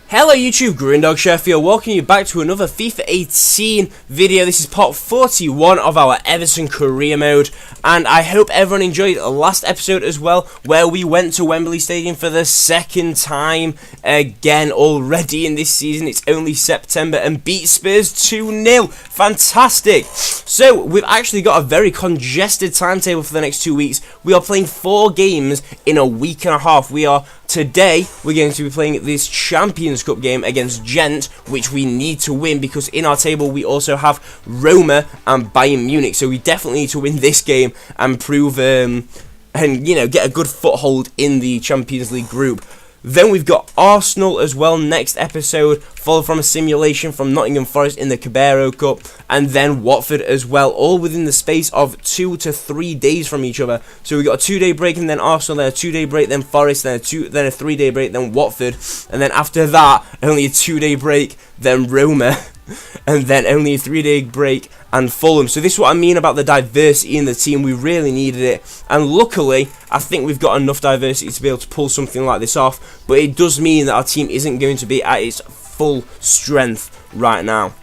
Hello YouTube, Grindog Sheffield, welcome you back to another FIFA 18 video. This is part 41 of our Everton career mode, and I hope everyone enjoyed the last episode as well, where we went to Wembley Stadium for the second time again already in this season. It's only September, and beat Spurs 2-0. Fantastic. So we've actually got a very congested timetable for the next 2 weeks. We are playing 4 games in a week and a half. Today, we're going to be playing this Champions Cup game against Gent, which we need to win because in our table we also have Roma and Bayern Munich. So we definitely need to win this game and prove, and get a good foothold in the Champions League group. Then we've got Arsenal as well next episode, followed from a simulation from Nottingham Forest in the Carabao Cup, and then Watford as well, all within the space of 2 to 3 days from each other. So we've got a 2-day break, and then Arsenal, then a 2-day break, then Forest, then a 3-day break, then Watford, and then after that, only a 2-day break, then Roma, and then only a 3-day break, and Fulham. So this is what I mean about the diversity in the team. We really needed it, and luckily I think we've got enough diversity to be able to pull something like this off, but it does mean that our team isn't going to be at its full strength right now.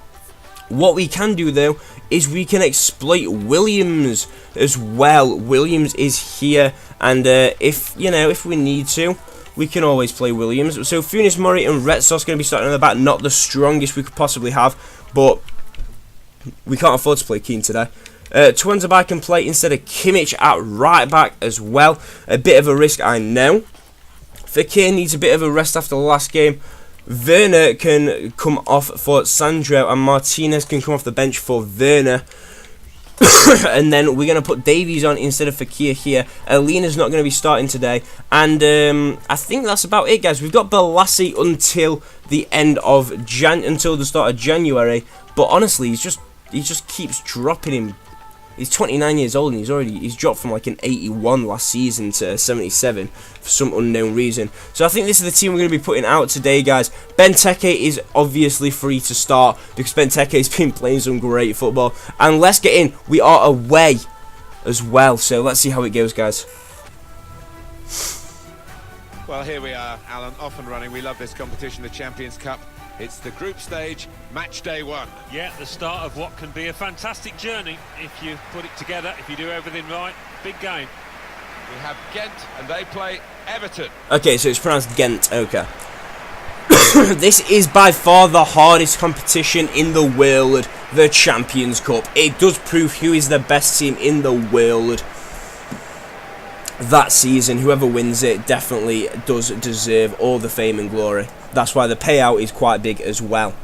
What we can do though is we can exploit Williams as well. Williams is here, and if we need to, we can always play Williams. So Funes Mori and Retsos going to be starting on the back. Not the strongest we could possibly have, but we can't afford to play Keane today. Twanzebe can play instead of Kimmich at right back as well. A bit of a risk, I know. Fekir needs a bit of a rest after the last game. Werner can come off for Sandro, and Martinez can come off the bench for Werner. And then we're going to put Davies on instead of Fekir here. Alina's not going to be starting today. And I think that's about it, guys. We've got Balassi until the end of until the start of January. But honestly, he just keeps dropping him. He's 29 years old, and he's dropped from like an 81 last season to 77 for some unknown reason. So I think this is the team we're going to be putting out today, guys. Benteke is obviously free to start because Benteke's been playing some great football. And let's get in. We are away as well, so let's see how it goes, guys. Well, here we are, Alan, off and running. We love this competition, the Champions Cup. It's the group stage, match day 1. Yeah, the start of what can be a fantastic journey if you put it together, if you do everything right. Big game. We have Ghent, and they play Everton. Okay, so it's pronounced Ghent, okay. This is by far the hardest competition in the world, the Champions Cup. It does prove who is the best team in the world that season. Whoever wins it definitely does deserve all the fame and glory. That's why the payout is quite big as well.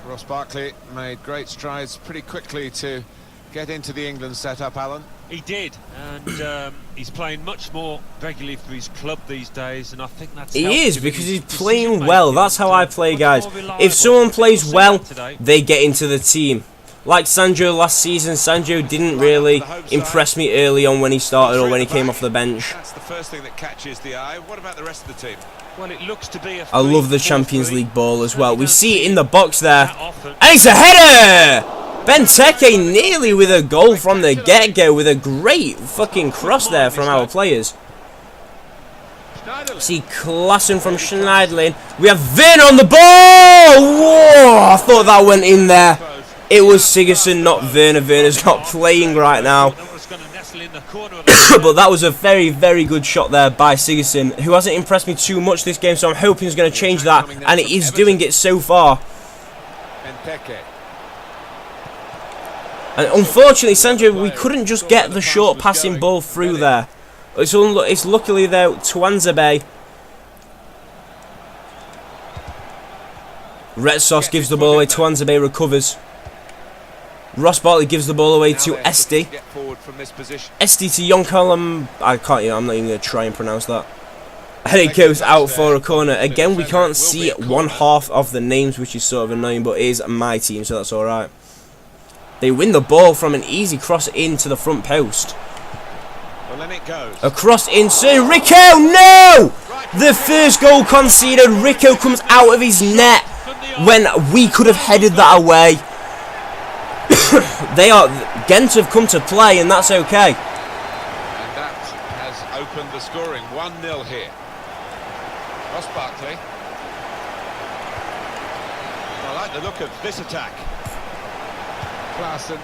Ross Barkley made great strides pretty quickly to get into the England setup, Alan. He did, and he's playing much more regularly for his club these days, and I think that's he is, because he's playing well. That's how I play, guys. If someone plays well, they get into the team. Like Sandro last season, Sandro didn't really impress me early on when he started or when he came off the bench. That's the first thing that catches the eye. What about the rest of the team? Well, it looks to be a I love the Champions League ball as well. We see it in the box there. And it's a header! Benteke nearly with a goal from the get-go with a great fucking cross there from our players. See Klassen from Schneiderlin. We have Vin on the ball! Whoa! I thought that went in there. It was Sigurdsson, not Werner. Werner's not playing right now. But that was a very, very good shot there by Sigurdsson, who hasn't impressed me too much this game, so I'm hoping he's going to change that, and it is doing it so far. And unfortunately, Sandro, we couldn't just get the short passing ball through there. It's luckily, though, Twanzebe. Retsos gives the ball away, Twanzebe recovers. Ross Barkley gives the ball away to Esti. Esti to Yonkalam. I'm not even going to try and pronounce that. And it goes out for a corner. Again, we can't see one half of the names, which is sort of annoying, but it is my team, so that's alright. They win the ball from an easy cross into the front post. Well, then it goes. A cross into Rico. No! The first goal conceded. Rico comes out of his net when we could have headed that away. Ghent have come to play, and that's okay. And that has opened the scoring. 1-0 here. Ross Barkley. I like the look of this attack. Klaassen.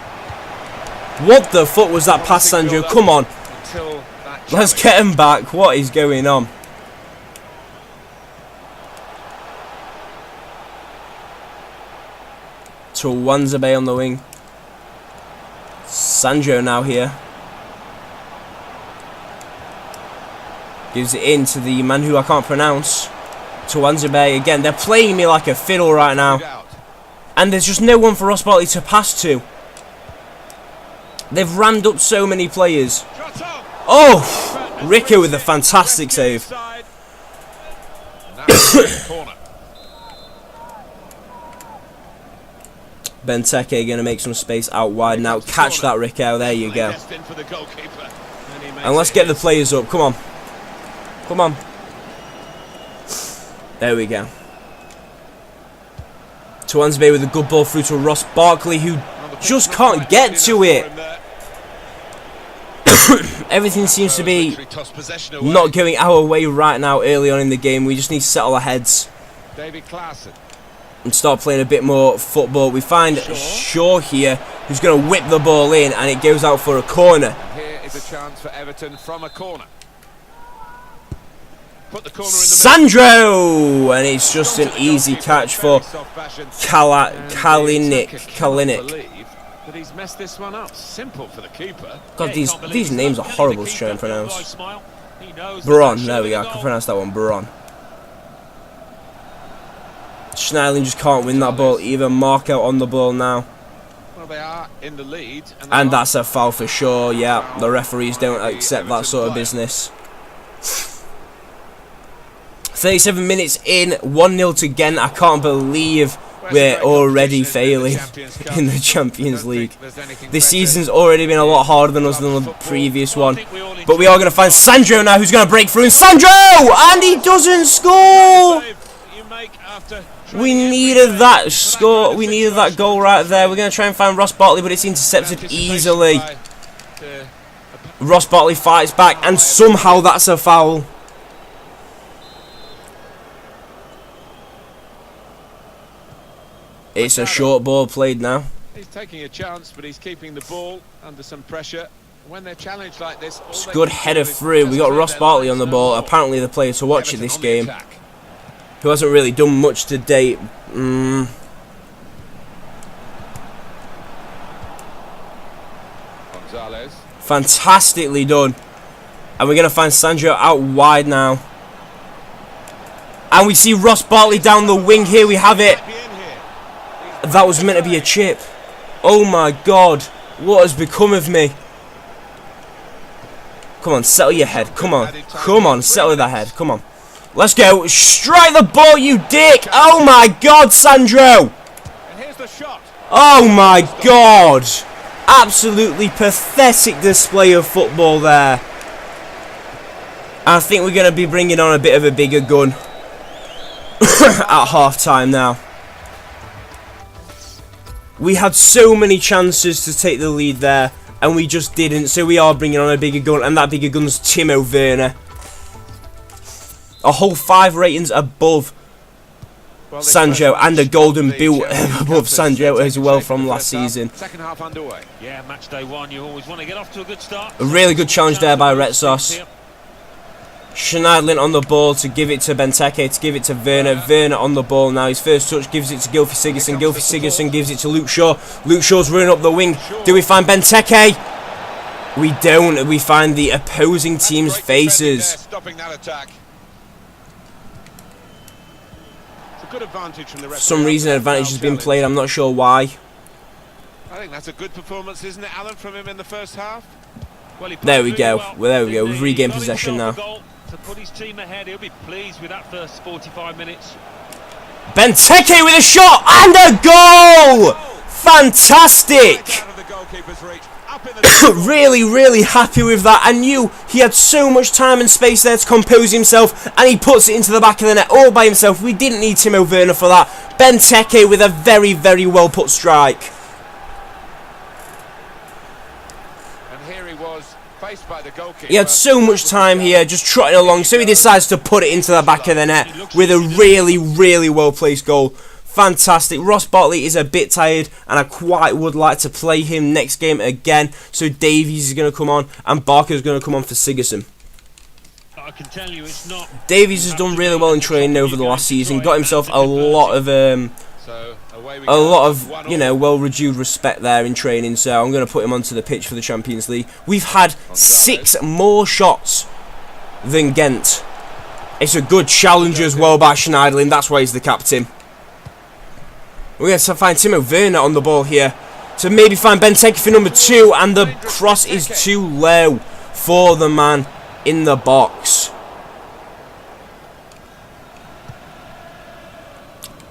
What the fuck was that pass, Sandro? Come on. Let's get him back. What is going on? To Wanzabe on the wing. Sandro now here. Gives it in to the man who I can't pronounce. To Wanzabe again. They're playing me like a fiddle right now. And there's just no one for Ross Barkley to pass to. They've rammed up so many players. Oh! Rico with a fantastic save. Benteke going to make some space out wide now. Catch that, Rico. There you go. And let's get the players up. Come on. Come on. There we go. Tuanzebe with a good ball through to Ross Barkley, who just can't get to it. Everything seems to be not going our way right now early on in the game. We just need to settle our heads and start playing a bit more football. We find Shaw here, who's going to whip the ball in, and it goes out for a corner. Here is a chance for Everton from a corner. Put the corner in the Sandro! And it's just an easy catch for Kalinic. But he's messed this one up. Simple for the keeper. God, these names are horrible to try and pronounce. Baron, there we go. I can pronounce that one. Baron. Schneiderlin just can't win that ball either. Mark out on the ball now. Well, they are in the lead. And that's a foul for sure. Yeah, the referees don't accept that sort of business. 37 minutes in, 1-0 to Ghent. I can't believe we're already failing in the Champions League. This season's already been a lot harder than us than the previous one. But we are going to find Sandro now, who's going to break through. And Sandro! And he doesn't score! We needed that score. We needed that goal right there. We're going to try and find Ross Barkley, but it's intercepted easily. Ross Barkley fights back, and somehow that's a foul. It's a short ball played now. He's taking a chance, but he's keeping the ball under some pressure. When they're challenged like this, it's a good header through. We got Ross Barkley on the ball. Apparently the player to watch in this game, who hasn't really done much to date. Fantastically done. And we're going to find Sandro out wide now. And we see Ross Barkley down the wing. Here we have it. That was meant to be a chip. Oh my god. What has become of me? Come on, settle your head. Come on. Come on, settle that head. Come on. Let's go. Strike the ball, you dick. Oh my god, Sandro. Oh my god. Absolutely pathetic display of football there. I think we're going to be bringing on a bit of a bigger gun at half time now. We had so many chances to take the lead there, and we just didn't. So we are bringing on a bigger gun, and that bigger gun's Timo Werner. A whole 5 ratings above Sandro, and a golden boot above Sandro as well from last season. Second half underway. Yeah, match day 1. You always want to get off to a good start. A really good challenge there by Retsos. Schneiderlin on the ball to give it to Benteke, to give it to Werner. Werner on the ball now. His first touch gives it to Gylfi-Sigurdsson. Gylfi-Sigurdsson gives it to Luke Shaw. Luke Shaw's running up the wing. Do we find Benteke? We don't. We find the opposing team's faces. Stopping that attack. Good advantage from the For some reason, advantage has been played. I'm not sure why. I think that's a good performance, isn't it, Alan, from him in the first half? Well, there we go. Well, there we go. We've regained possession now. To put his team ahead, he'll be pleased with that first 45 minutes. Benteke with a shot and a goal! Fantastic! Really, really happy with that. I knew he had so much time and space there to compose himself, and he puts it into the back of the net all by himself. We didn't need Timo Werner for that. Benteke with a very, very well put strike. And here he was Faced by the goalkeeper. He had so much time here, just trotting along, so he decides to put it into the back of the net with a really, really well-placed goal. Fantastic. Ross Bartley is a bit tired, and I quite would like to play him next game again. So Davies is going to come on, and Barker is going to come on for Sigerson. I can tell you it's not. Davies has done really well in training over the last season. Got himself a lot of you know, well-reviewed respect there in training. So I'm going to put him onto the pitch for the Champions League. We've had 6 more shots than Ghent. It's a good challenge as well by Schneiderlin. That's why he's the captain. We're going to find Timo Werner on the ball here. So maybe find Benteke for number 2. And the cross is too low for the man in the box.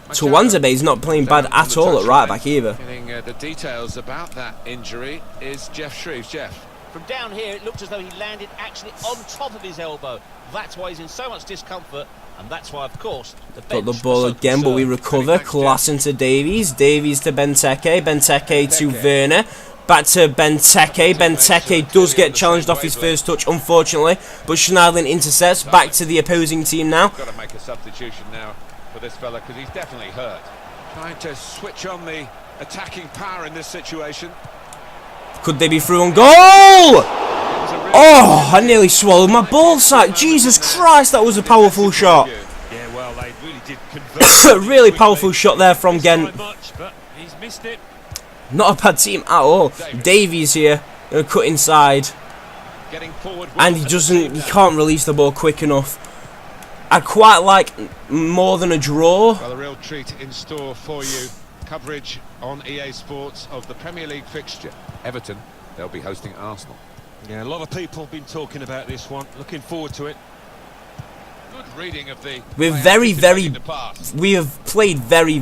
Tuanzebe is not playing bad at all at right back either. Getting the details about that injury is Jeff Shreves. Jeff. From down here, it looked as though he landed actually on top of his elbow. That's why he's in so much discomfort, and that's why, of course, the bench. Got the ball again, but we recover. Class into Davies. Davies to Benteke. Benteke to Werner. Back to Benteke. Benteke does get challenged off his first touch, unfortunately, but Schneiderlin intercepts. Back to the opposing team now. Got to make a substitution now for this fella because he's definitely hurt. Trying to switch on the attacking power in this situation. Could they be through on goal? Oh, I nearly swallowed my ball sack. Jesus Christ, that was a powerful shot. Yeah, well, they really did convert. Really powerful shot there from Ghent. But he's missed it. Not a bad team at all. Davies here, gonna cut inside, and he can't release the ball quick enough. I'd quite like more than a draw. Well, a real treat in store for you. Coverage on EA Sports of the Premier League fixture. Everton, they'll be hosting Arsenal. Yeah, a lot of people have been talking about this one. Looking forward to it. Good reading of the. We have played very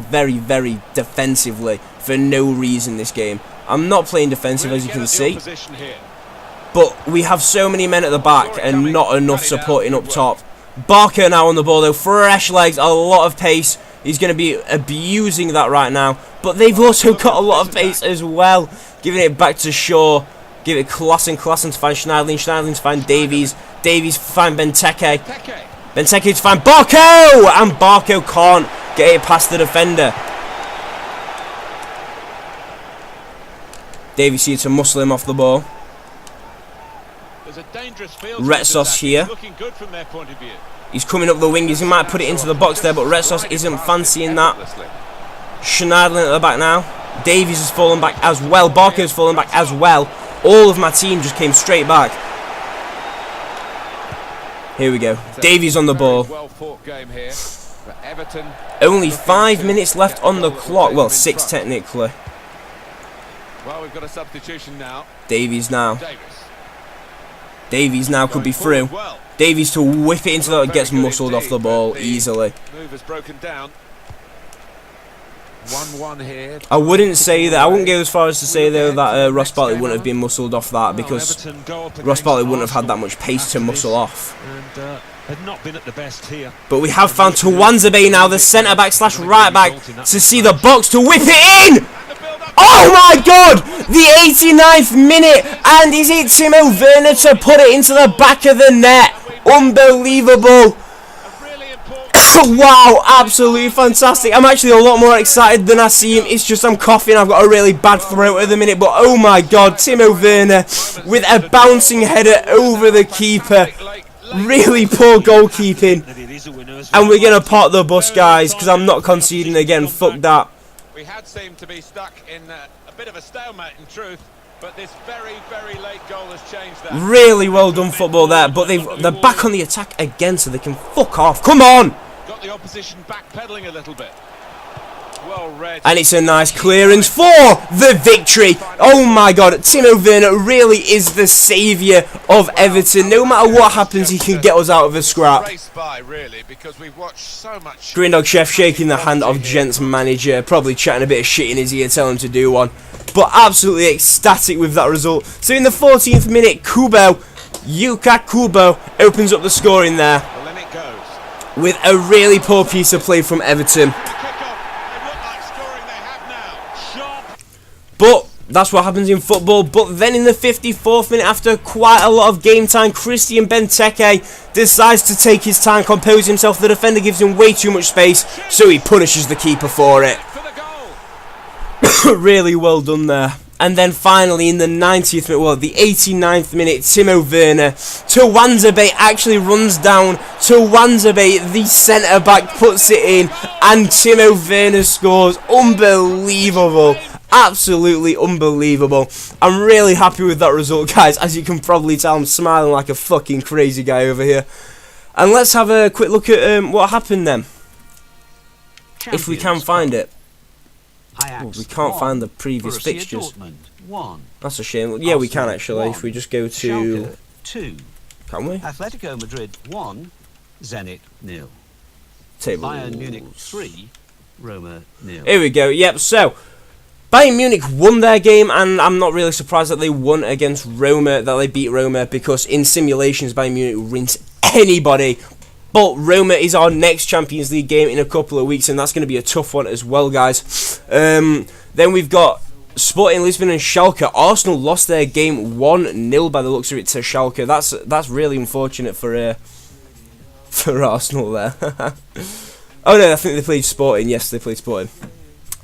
defensively for no reason this game. I'm not playing defensive, as you can see, but we have so many men at the back and not enough supporting up top. Barker now on the ball though, fresh legs, a lot of pace. He's going to be abusing that right now, but they've also got a lot of pace as well. Giving it back to Shaw. Give it Klassen to find Schneiderlin. Schneiderlin to find Davies. Davies to find Benteke. Benteke to find Barco! And Barco can't get it past the defender. Davies here to muscle him off the ball. Retsos here. He's coming up the wingers. He might put it into the box there, but Retsos isn't fancying that. Schneiderlin at the back now. Davies has fallen back as well. Barco has fallen back as well. All of my team just came straight back. Here we go. Davies on the ball. Only 5 minutes left on the clock. Well, 6 technically. Well, we've got a substitution now. Davies now. Davies now could be through. Davies to whip it into that, gets muscled off the ball easily. Move has broken down. 1-1 here. I wouldn't say that. I wouldn't go as far as to say though that Ross Bartley wouldn't have been muscled off that, because Ross Bartley wouldn't have had that much pace to muscle off. And they've not been at the best here. But we have found Tuanzebe now, the centre back slash right back, to see the box to whip it in. Oh my God! The 89th minute, and is it Timo Werner to put it into the back of the net? Unbelievable! Wow, absolutely fantastic. I'm actually a lot more excited than I seem. It's just I'm coughing. I've got a really bad throat at the minute. But oh my God, Timo Werner with a bouncing header over the keeper. Really poor goalkeeping. And we're going to part the bus, guys, because I'm not conceding again. Fuck that. We had seemed to be stuck in a bit of a stalemate in truth. But this very late goal has changed that. Really well done football there. But they're back on the attack again, so they can fuck off. Come on! Got the opposition backpedaling a little bit. Well read. And it's a nice clearance for the victory. Oh my God, Timo Werner really is the saviour of Everton. No matter what happens, he can get us out of a scrap. Grindog Chef shaking the hand of Gent's manager, probably chatting a bit of shit in his ear, telling him to do one. But absolutely ecstatic with that result. So in the 14th minute, Yuka Kubo opens up the scoring there with a really poor piece of play from Everton. But That's what happens in football. But then in the 54th minute, after quite a lot of game time, Christian Benteke decides to take his time, compose himself. The defender gives him way too much space, so he punishes the keeper for it. Really well done there. And then finally in the 90th minute, well, the 89th minute, Timo Werner to Wanzabay actually runs down to Wanzabay, the centre-back, puts it in, and Timo Werner scores. Unbelievable. Absolutely unbelievable. I'm really happy with that result, guys. As you can probably tell, I'm smiling like a fucking crazy guy over here. And let's have a quick look at what happened then. If we can find it. Oh, we can't find the previous fixtures. That's a shame. Yeah, we can actually. If we just go to... 2. Can we? Atletico Madrid 1, Zenit 0. Table. Bayern Munich 3, Roma 0. Here we go. Yep, so... Bayern Munich won their game, and I'm not really surprised that they won against Roma, that they beat Roma, because in simulations, Bayern Munich rinse anybody. But Roma is our next Champions League game in a couple of weeks, and that's going to be a tough one as well, guys. Then we've got Sporting Lisbon and Schalke. Arsenal lost their game 1-0 by the looks of it to Schalke. That's really unfortunate for Arsenal there. Oh no, I think they played Sporting. Yes, they played Sporting.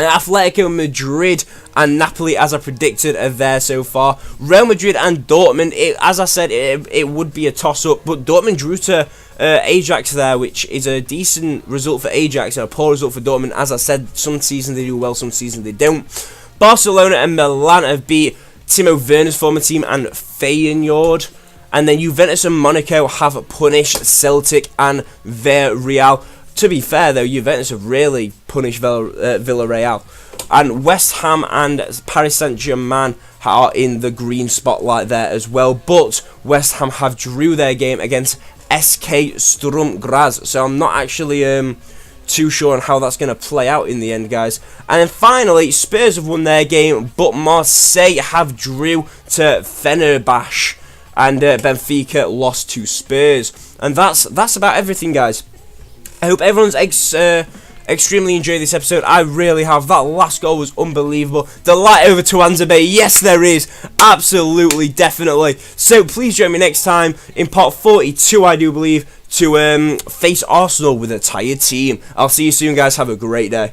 Atletico Madrid and Napoli, as I predicted, are there so far. Real Madrid and Dortmund, as I said, it would be a toss-up, but Dortmund drew to Ajax there, which is a decent result for Ajax and a poor result for Dortmund. As I said, some seasons they do well, some seasons they don't. Barcelona and Milan have beat Timo Werner's former team and Feyenoord. And then Juventus and Monaco have punished Celtic and Villarreal. To be fair, though, Juventus have really punished Villarreal. And West Ham and Paris Saint-Germain are in the green spotlight there as well. But West Ham have drew their game against SK Sturm Graz. So I'm not actually too sure on how that's going to play out in the end, guys. And then finally, Spurs have won their game, but Marseille have drew to Fenerbahce. And Benfica lost to Spurs. And that's about everything, guys. I hope everyone's extremely enjoyed this episode. I really have. That last goal was unbelievable. The light over to Anzabay. Yes, there is. Absolutely, definitely. So please join me next time in part 42, I do believe, to face Arsenal with a tired team. I'll see you soon, guys. Have a great day.